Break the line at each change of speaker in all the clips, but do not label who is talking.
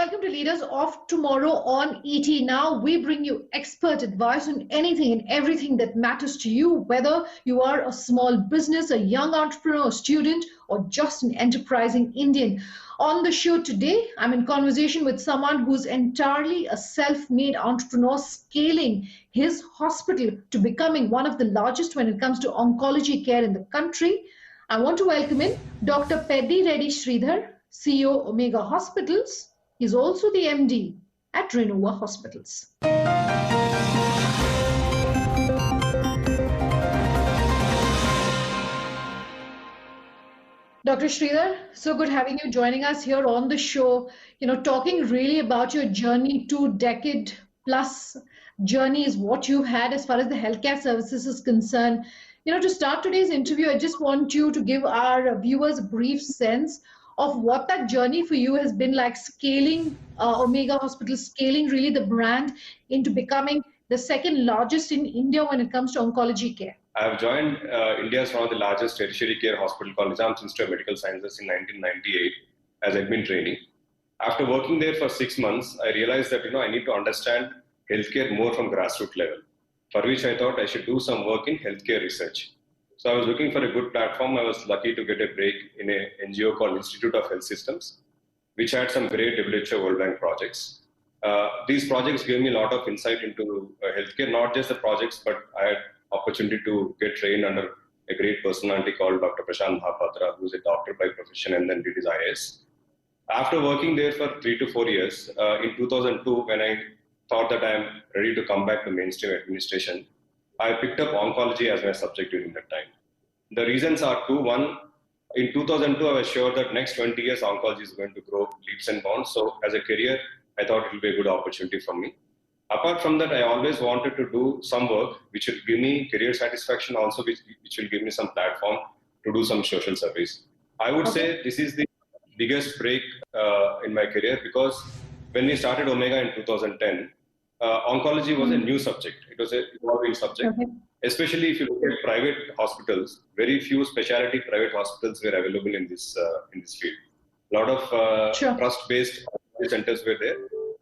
welcome to Leaders of Tomorrow on ET Now. We bring you expert advice on anything and everything that matters to you, whether you are a small business, a young entrepreneur, a student, or just an enterprising Indian. On the show today, I'm in conversation with someone who's entirely a self-made entrepreneur, scaling his hospital to becoming one of the largest when it comes to oncology care in the country. I want to welcome in Dr. Peddi Reddy Sridhar, CEO Omega Hospitals. He's also the MD at Renova Hospitals. Dr. Sridhar, so good having you joining us here on the show, talking really about your journey, 2-decade plus journey is what you've had as far as the healthcare services is concerned. To start today's interview, I just want you to give our viewers a brief sense of what that journey for you has been like, scaling Omega Hospital, scaling really the brand into becoming the second largest in India when it comes to oncology care.
I have joined India's one of the largest tertiary care hospital called Nizam's Institute of Medical Sciences in 1998 as admin trainee. After working there for 6 months, I realized that I need to understand healthcare more from grassroots level, for which I thought I should do some work in healthcare research. So I was looking for a good platform. I was lucky to get a break in an NGO called Institute of Health Systems, which had some great WHO World Bank projects. These projects gave me a lot of insight into healthcare, not just the projects, but I had opportunity to get trained under a great personality called Dr. Prashant Mahapatra, who is a doctor by profession and then did his IAS. After working there for 3 to 4 years, in 2002, when I thought that I am ready to come back to mainstream administration, I picked up oncology as my subject during that time. The reasons are two. One, in 2002, I was sure that next 20 years, oncology is going to grow leaps and bounds. So as a career, I thought it will be a good opportunity for me. Apart from that, I always wanted to do some work which will give me career satisfaction, also which will give me some platform to do some social service. I would say this is the biggest break in my career, because when we started Omega in 2010, oncology was a new subject. It was an evolving subject. Especially if you look at private hospitals, very few specialty private hospitals were available in this field. A lot of trust-based centers were there,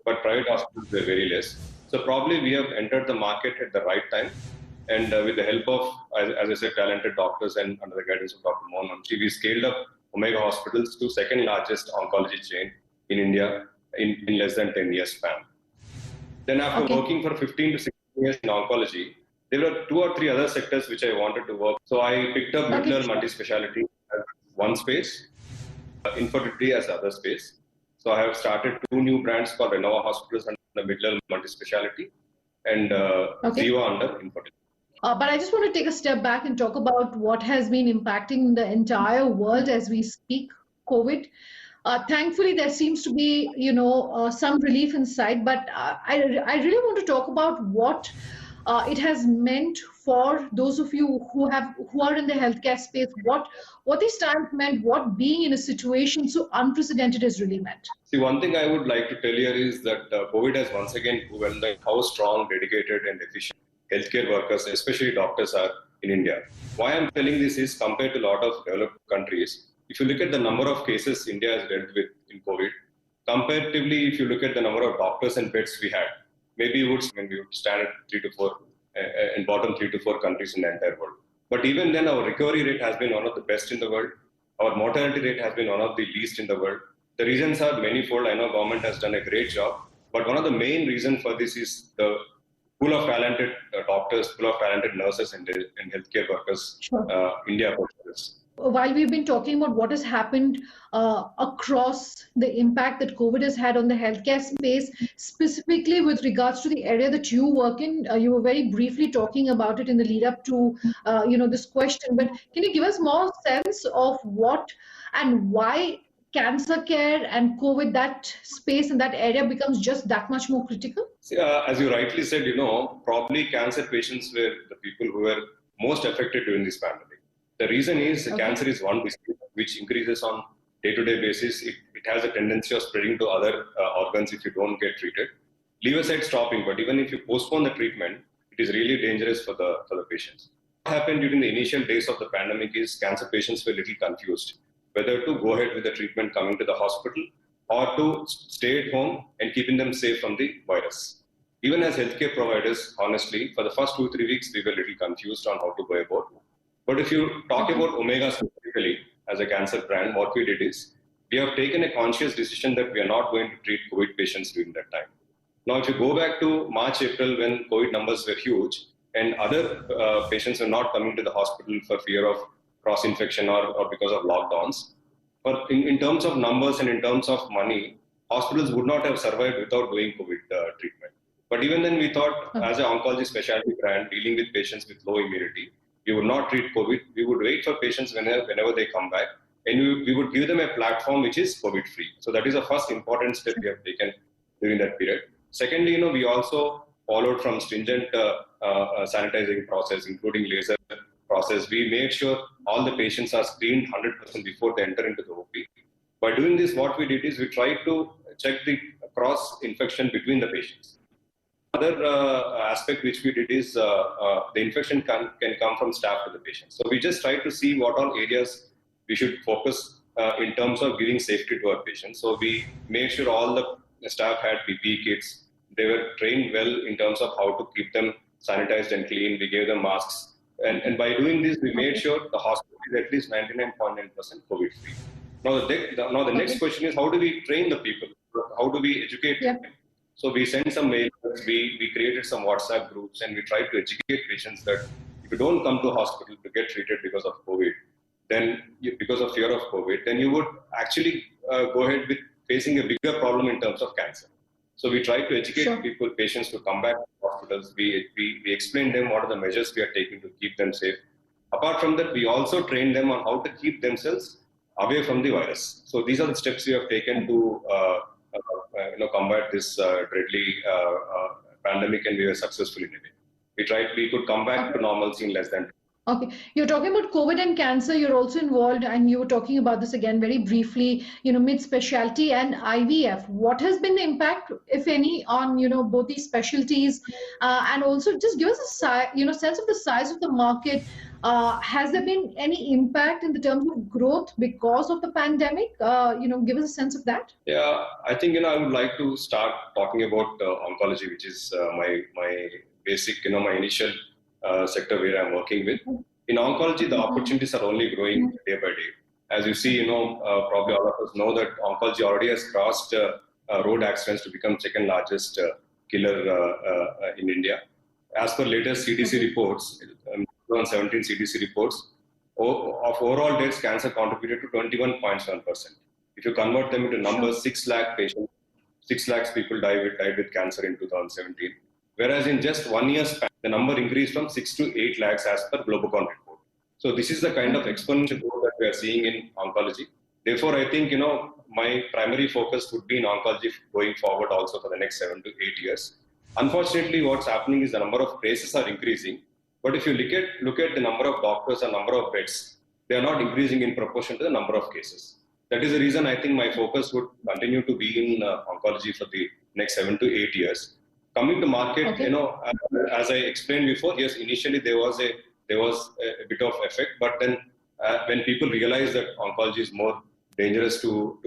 but private hospitals were very less. So probably we have entered the market at the right time, and with the help of, as I said, talented doctors and under the guidance of Dr. Mohan Mamchi, we scaled up Omega Hospitals to second largest oncology chain in India in less than 10 years span. Then after working for 15 to 16 years in oncology, there were 2 or 3 other sectors which I wanted to work. So I picked up middle multi-speciality as one space, infertility as other space. So I have started 2 new brands called Renova Hospitals under the middle multi-speciality and Ziva under infertility.
But I just want to take a step back and talk about what has been impacting the entire world as we speak, COVID. Thankfully, there seems to be, some relief in sight, but I really want to talk about what it has meant for those of you who are in the healthcare space, what these times meant, what being in a situation so unprecedented has really meant.
See, one thing I would like to tell you is that COVID has once again proven how strong, dedicated and efficient healthcare workers, especially doctors, are in India. Why I'm telling this is, compared to a lot of developed countries, if you look at the number of cases India has dealt with in COVID, comparatively, if you look at the number of doctors and beds we had, maybe we would stand at 3 to 4 in bottom 3 to 4 countries in the entire world. But even then, our recovery rate has been one of the best in the world. Our mortality rate has been one of the least in the world. The reasons are manifold. I know government has done a great job, but one of the main reasons for this is the pool of talented doctors, pool of talented nurses and healthcare workers India possesses.
While we've been talking about what has happened across the impact that COVID has had on the healthcare space, specifically with regards to the area that you work in, you were very briefly talking about it in the lead up to this question, but can you give us more sense of what and why cancer care and COVID, that space and that area becomes just that much more critical?
As you rightly said, probably cancer patients were the people who were most affected during this pandemic. The reason is cancer is one disease which increases on day-to-day basis. It has a tendency of spreading to other organs if you don't get treated. Leave aside stopping, but even if you postpone the treatment, it is really dangerous for the patients. What happened during the initial days of the pandemic is cancer patients were a little confused whether to go ahead with the treatment coming to the hospital or to stay at home and keeping them safe from the virus. Even as healthcare providers, honestly, for the first 2-3 weeks, we were a little confused on how to go about. But if you talk about Omega specifically as a cancer brand, what we did is we have taken a conscious decision that we are not going to treat COVID patients during that time. Now, if you go back to March, April, when COVID numbers were huge and other patients were not coming to the hospital for fear of cross-infection or because of lockdowns, but in terms of numbers and in terms of money, hospitals would not have survived without doing COVID treatment. But even then, we thought as an oncology specialty brand dealing with patients with low immunity, we would not treat COVID. We would wait for patients whenever they come back, and we would give them a platform which is COVID-free. So that is the first important step we have taken during that period. Secondly, we also followed from stringent sanitizing process, including laser process. We made sure all the patients are screened 100% before they enter into the OP. By doing this, what we did is we tried to check the cross-infection between the patients. Other aspect which we did is the infection can come from staff to the patient. So we just tried to see what all areas we should focus in terms of giving safety to our patients. So we made sure all the staff had PPE kits. They were trained well in terms of how to keep them sanitized and clean. We gave them masks. And by doing this, we made sure the hospital is at least 99.9% COVID-free. Now the next question is, how do we train the people? How do we educate them? So we sent some mails, we created some WhatsApp groups, and we tried to educate patients that if you don't come to hospital to get treated because of COVID, then because of fear of COVID, then you would actually go ahead with facing a bigger problem in terms of cancer. So we tried to educate patients to come back to hospitals. We explained them what are the measures we are taking to keep them safe. Apart from that, we also trained them on how to keep themselves away from the virus. So these are the steps we have taken to combat this deadly pandemic, and we were successful in it. We could come back to normalcy in less than.
Okay, you're talking about COVID and cancer. You're also involved, and you were talking about this again very briefly. Mid-specialty and IVF. What has been the impact, if any, on both these specialties, and also just give us a sense of the size of the market. Has there been any impact in the terms of growth because of the pandemic? Give us a sense of that.
Yeah, I think I would like to start talking about oncology, which is my basic, my initial sector where I'm working with. In oncology, the opportunities are only growing day by day. As you see, probably all of us know that oncology already has crossed road accidents to become second largest killer in India. As per latest CDC reports, 2017 CDC reports, of overall deaths, cancer contributed to 21.7%. If you convert them into numbers, 6 lakh patients, 6 lakhs people died with cancer in 2017. Whereas in just 1 year span, the number increased from 6 to 8 lakhs as per Globocon report. So this is the kind of exponential growth that we are seeing in oncology. Therefore, I think, my primary focus would be in oncology going forward also for the next 7 to 8 years. Unfortunately, what's happening is the number of cases are increasing. But if you look at the number of doctors and number of beds, they are not increasing in proportion to the number of cases. That is the reason I think my focus would continue to be in oncology for the next 7 to 8 years. Coming to market, as I explained before, yes, initially there was a bit of effect, but then when people realized that oncology is more dangerous to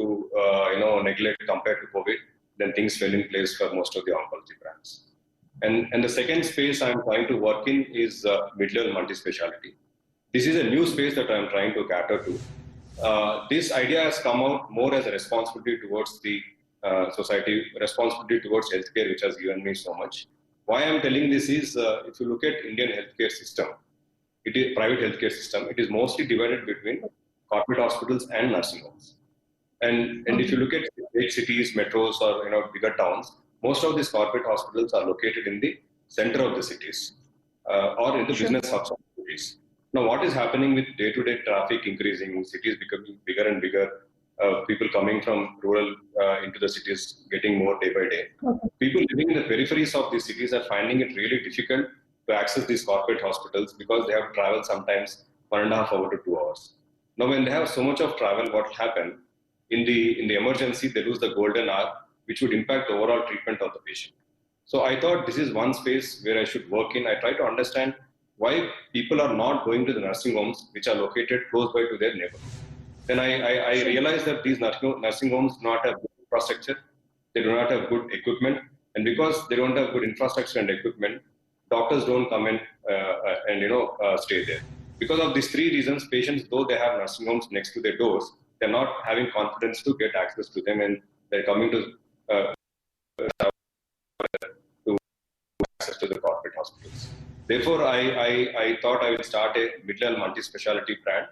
neglect compared to COVID, then things fell in place for most of the oncology brands. And the second space I'm trying to work in is mid-level multi-speciality. This is a new space that I'm trying to cater to. This idea has come out more as a responsibility towards the society, responsibility towards healthcare, which has given me so much. Why I'm telling this is, if you look at Indian healthcare system, it is private healthcare system. It is mostly divided between corporate hospitals and nursing homes. And if you look at big cities, metros, or bigger towns, most of these corporate hospitals are located in the center of the cities or in the business hubs of the cities. Now, what is happening with day-to-day traffic increasing, cities becoming bigger and bigger, people coming from rural into the cities getting more day by day. People living in the peripheries of these cities are finding it really difficult to access these corporate hospitals because they have to travel sometimes 1.5 hours to 2 hours. Now, when they have so much of travel, what will happen? In the emergency, they lose the golden hour, which would impact the overall treatment of the patient. So I thought this is one space where I should work in. I try to understand why people are not going to the nursing homes, which are located close by to their neighborhood. Then I realized that these nursing homes not have infrastructure, they do not have good equipment, and because they don't have good infrastructure and equipment, doctors don't come in and stay there. Because of these three reasons, patients, though they have nursing homes next to their doors, they're not having confidence to get access to them, and they're coming to access to the corporate hospitals. Therefore, I thought I would start a middle multi-specialty brand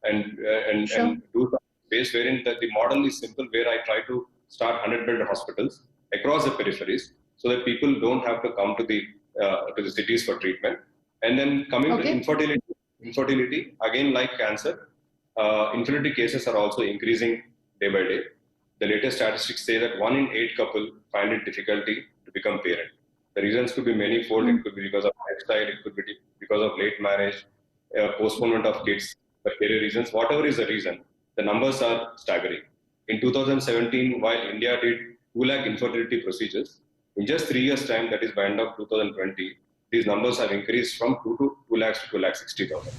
and do some space wherein the model is simple, where I try to start 100-bed hospitals across the peripheries, so that people don't have to come to the cities for treatment. And then coming to infertility, again, like cancer, infertility cases are also increasing day by day. The latest statistics say that 1 in 8 couple find it difficulty to become parent. The reasons could be manifold. It could be because of lifestyle, it could be because of late marriage, postponement of kids, for career reasons. Whatever is the reason, the numbers are staggering. In 2017, while India did 2 lakh infertility procedures, in just 3 years' time, that is by end of 2020, these numbers have increased from 2 lakhs to 2,60,000.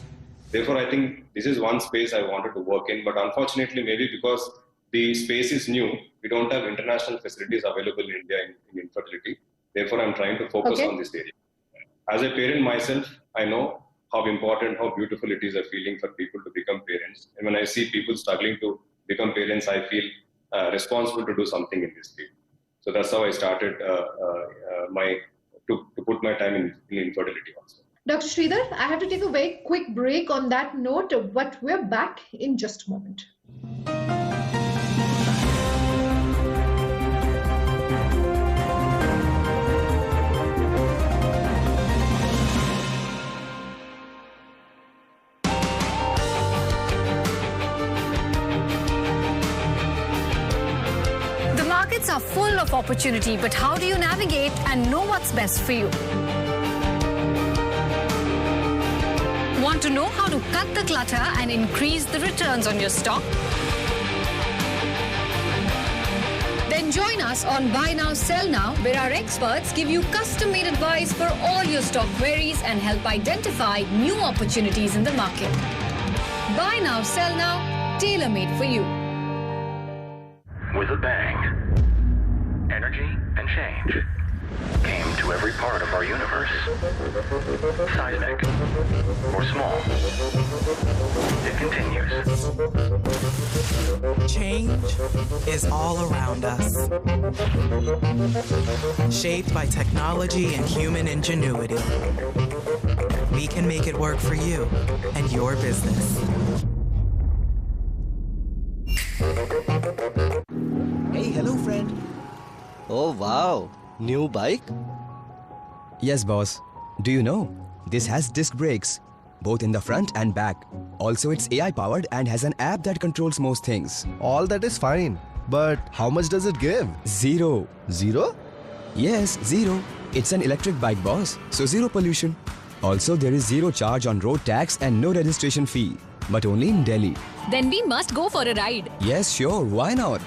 Therefore, I think this is one space I wanted to work in, but unfortunately, maybe because the space is new, we don't have international facilities available in India in infertility. Therefore, I'm trying to focus on this area. As a parent myself, I know how important, how beautiful it is a feeling for people to become parents. And when I see people struggling to become parents, I feel responsible to do something in this field. So that's how I started to put my time in infertility also.
Dr. Sridhar, I have to take a very quick break on that note, but we're back in just a moment.
Markets are full of opportunity, but how do you navigate and know what's best for you? Want to know how to cut the clutter and increase the returns on your stock? Then join us on Buy Now, Sell Now, where our experts give you custom-made advice for all your stock queries and help identify new opportunities in the market. Buy Now, Sell Now, tailor-made for you.
With a bang, energy and change came to every part of our universe. Seismic or small, it continues.
Change is all around us. Shaped by technology and human ingenuity. We can make it work for you and your business.
Hey, hello friend.
Oh wow, new bike?
Yes boss. Do you know, this has disc brakes, both in the front and back. Also it's AI powered and has an app that controls most things.
All that is fine, but how much does it give?
Zero.
Zero?
Yes, zero. It's an electric bike boss, so zero pollution. Also there is zero charge on road tax and no registration fee, but only in Delhi.
Then we must go for a ride.
Yes, sure, why not?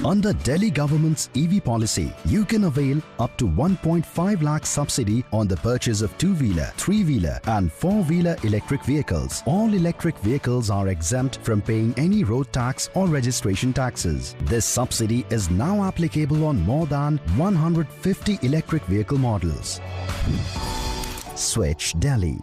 Under Delhi government's EV policy, you can avail up to 1.5 lakh subsidy on the purchase of 2-wheeler, 3-wheeler and 4-wheeler electric vehicles. All electric vehicles are exempt from paying any road tax or registration taxes. This subsidy is now applicable on more than 150 electric vehicle models. Switch Delhi.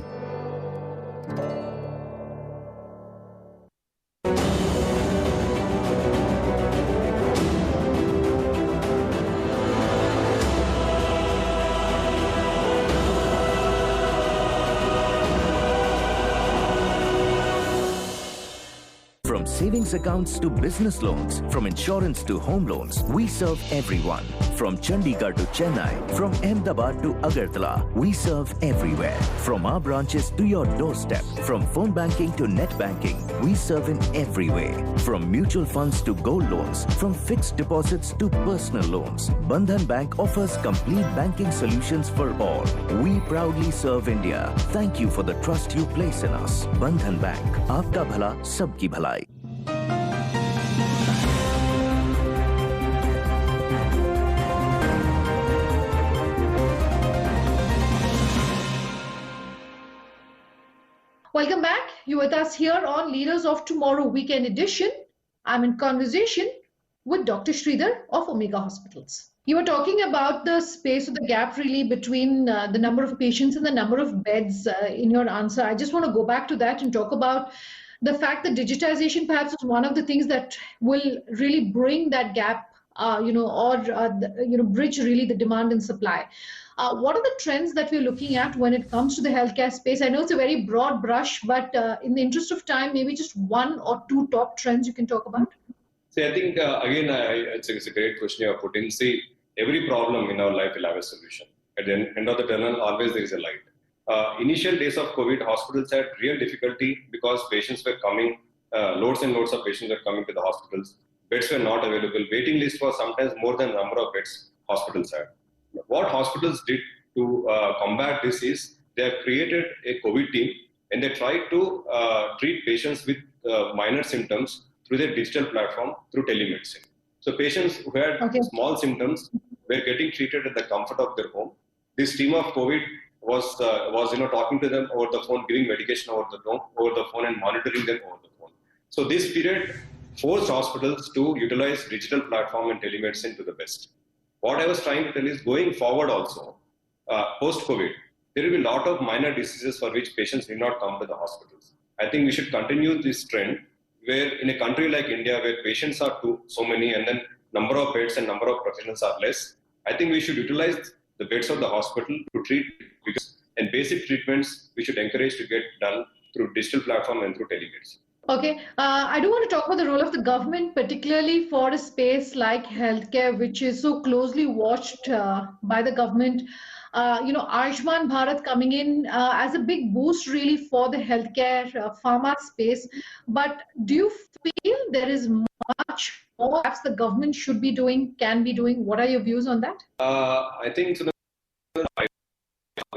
From savings accounts to business loans, from insurance to home loans, we serve everyone. From Chandigarh to Chennai, from Ahmedabad to Agartala, we serve everywhere. From our branches to your doorstep, from phone banking to net banking, we serve in every way. From mutual funds to gold loans, from fixed deposits to personal loans, Bandhan Bank offers complete banking solutions for all. We proudly serve India. Thank you for the trust you place in us. Bandhan Bank, Aapka Bhala, Sabki Bhalai.
Welcome back. You're with us here on Leaders of Tomorrow Weekend Edition. I'm in conversation with Dr. Sridhar of Omega Hospitals. You were talking about the space or the gap really between the number of patients and the number of beds in your answer. I just want to go back to that and talk about the fact that digitization perhaps is one of the things that will really bring that gap, bridge really the demand and supply. What are the trends that we're looking at when it comes to the healthcare space? I know it's a very broad brush, but in the interest of time, maybe just one or two top trends you can talk about.
See, I think, it's a great question you have put in. See, every problem in our life will have a solution. At the end of the tunnel, always there is a light. Initial days of COVID, hospitals had real difficulty because patients were coming, loads and loads of patients were coming to the hospitals. Beds were not available. Waiting list was sometimes more than the number of beds hospitals had. What hospitals did to combat this is they have created a COVID team and they tried to treat patients with minor symptoms through their digital platform through telemedicine. So patients who had small symptoms were getting treated at the comfort of their home. This team of COVID was talking to them over the phone, giving medication over the phone and monitoring them over the phone. So this period forced hospitals to utilize digital platform and telemedicine to the best. What I was trying to tell is going forward also, post-COVID, there will be a lot of minor diseases for which patients will not come to the hospitals. I think we should continue this trend where in a country like India where patients are so many and then number of beds and number of professionals are less, I think we should utilize the beds of the hospital to treat and basic treatments we should encourage to get done through digital platform and through telemedicine.
Okay, I do want to talk about the role of the government, particularly for a space like healthcare, which is so closely watched by the government. Ayushman Bharat coming in as a big boost really for the healthcare pharma space. But do you feel there is much more perhaps the government should be doing, can be doing? What are your views on that?
I think the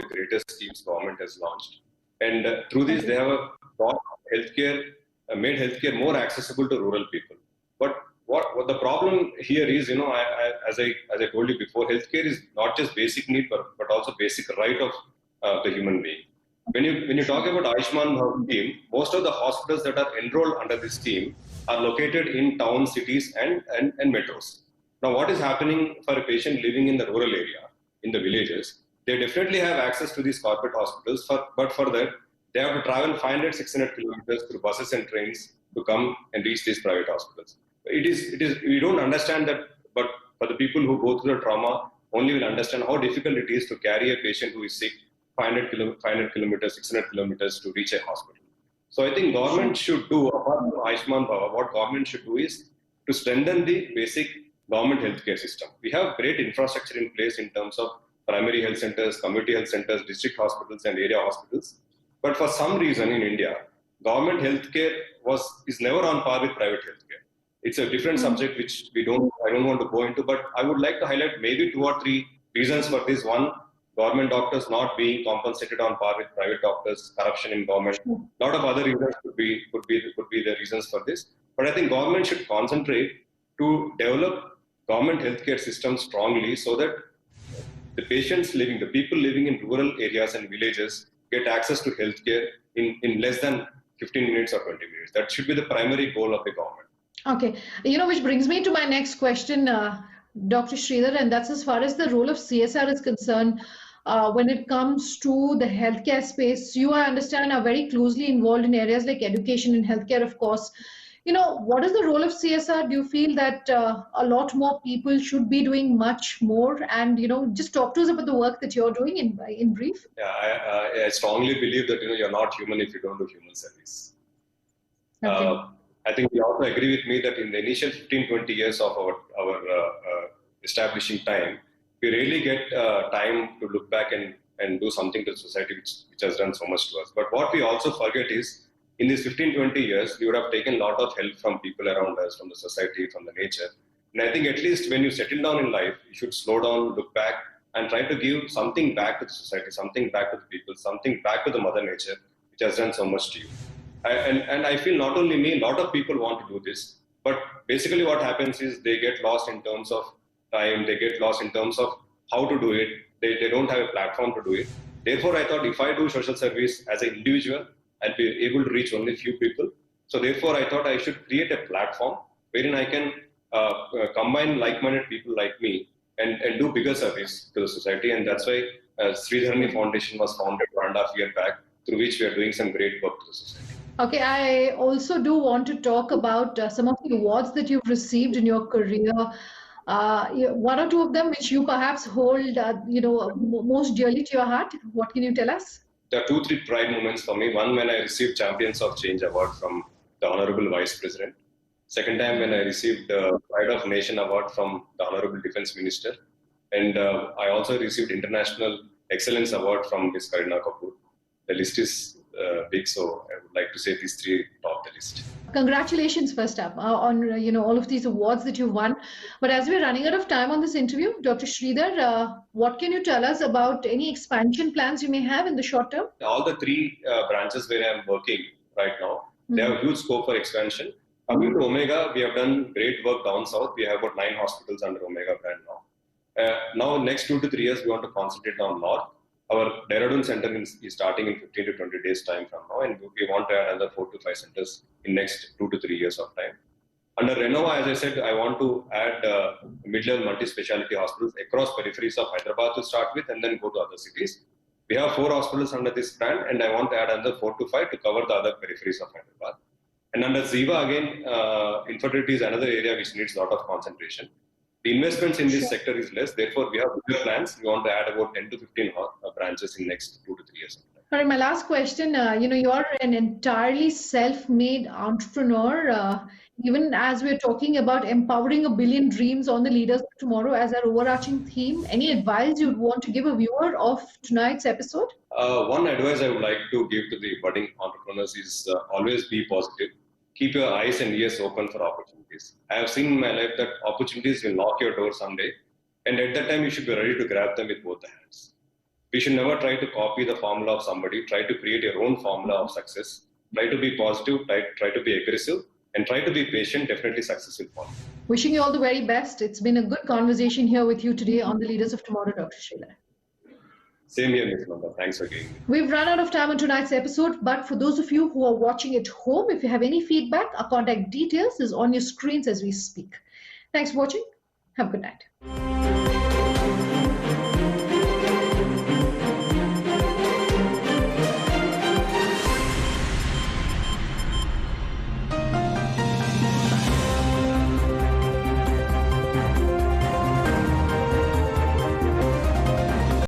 greatest schemes government has launched. And through this, they have brought healthcare, made healthcare more accessible to rural people. But what the problem here is, as I told you before, healthcare is not just basic need, but also basic right of the human being. When you talk about Ayushman Bharat scheme, most of the hospitals that are enrolled under this scheme are located in towns, cities, and metros. Now, what is happening for a patient living in the rural area, in the villages? They definitely have access to these corporate hospitals, but for that, they have to travel 500, 600 kilometers through buses and trains to come and reach these private hospitals. It is. We don't understand that, but for the people who go through the trauma, only will understand how difficult it is to carry a patient who is sick 500 kilometers, 600 kilometers to reach a hospital. So I think government should do, apart from Ayushman Bharat, what government should do is to strengthen the basic government healthcare system. We have great infrastructure in place in terms of primary health centers, community health centers, district hospitals, and area hospitals. But for some reason in India, government healthcare is never on par with private healthcare. It's a different subject which I don't want to go into, but I would like to highlight maybe 2 or 3 reasons for this. One, government doctors not being compensated on par with private doctors, corruption in government. A lot of other reasons could be the reasons for this. But I think government should concentrate to develop government healthcare system strongly so that the people living in rural areas and villages get access to healthcare in less than 15 minutes or 20 minutes. That should be the primary goal of the government. Okay,
which brings me to my next question, Dr. Sridhar, and that's as far as the role of CSR is concerned. When it comes to the healthcare space, you, I understand, are very closely involved in areas like education and healthcare, of course. What is the role of CSR? Do you feel that a lot more people should be doing much more? And, just talk to us about the work that you're doing in brief.
Yeah, I strongly believe that, you're not human if you don't do human service. Okay. I think you also agree with me that in the initial 15-20 years of our establishing time, we really get time to look back and do something to the society which has done so much to us. But what we also forget is, in these 15-20 years, we would have taken a lot of help from people around us, from the society, from the nature. And I think at least when you settle down in life, you should slow down, look back, and try to give something back to the society, something back to the people, something back to the mother nature, which has done so much to you. And I feel not only me, a lot of people want to do this, but basically what happens is they get lost in terms of time, they get lost in terms of how to do it, they don't have a platform to do it. Therefore, I thought if I do social service as an individual, I'll be able to reach only few people. So therefore, I thought I should create a platform wherein I can combine like-minded people like me and do bigger service to the society. And that's why Sridharani Foundation was founded 1.5 years back, through which we are doing some great work to the society.
Okay, I also do want to talk about some of the awards that you've received in your career. One or two of them which you perhaps hold, most dearly to your heart. What can you tell us?
There are 2-3 pride moments for me. One, when I received Champions of Change Award from the Honorable Vice President. Second time when I received the Pride of Nation Award from the Honorable Defense Minister. And I also received International Excellence Award from Ms. Kareena Kapoor. The list is big, so I would like to say these 3 top the list.
Congratulations first up on all of these awards that you've won. But as we're running out of time on this interview, Dr. Sridhar, what can you tell us about any expansion plans you may have in the short term?
All the 3 branches where I'm working right now, they have huge scope for expansion. Coming to Omega, we have done great work down south. We have about 9 hospitals under Omega brand now. Now, next 2 to 3 years, we want to concentrate on north. Our Dehradun center is starting in 15 to 20 days time from now, and we want to add another 4 to 5 centers in next 2 to 3 years of time. Under Renova, as I said, I want to add mid-level multi-speciality hospitals across peripheries of Hyderabad to start with, and then go to other cities. We have 4 hospitals under this brand, and I want to add another 4 to 5 to cover the other peripheries of Hyderabad. And under Ziva, again, infertility is another area which needs a lot of concentration. The investments in this sector is less, therefore we have bigger plans. We want to add about 10 to 15 branches in next 2 to 3 years.
All right, my last question, you're an entirely self-made entrepreneur. Even as we're talking about empowering a billion dreams on the leaders of tomorrow as our overarching theme, any advice you'd want to give a viewer of tonight's episode?
One advice I would like to give to the budding entrepreneurs is always be positive. Keep your eyes and ears open for opportunities. I have seen in my life that opportunities will knock your door someday, and at that time you should be ready to grab them with both the hands. We should never try to copy the formula of somebody. Try to create your own formula of success. Try to be positive, try to be aggressive, and try to be patient. Definitely success will follow.
Wishing you all the very best. It's been a good conversation here with you today on the Leaders of Tomorrow, Dr. Sridhar.
Same here, Ms. Nanda. Thanks for getting me.
We've run out of time on tonight's episode, but for those of you who are watching at home, if you have any feedback, our contact details is on your screens as we speak. Thanks for watching. Have a good night.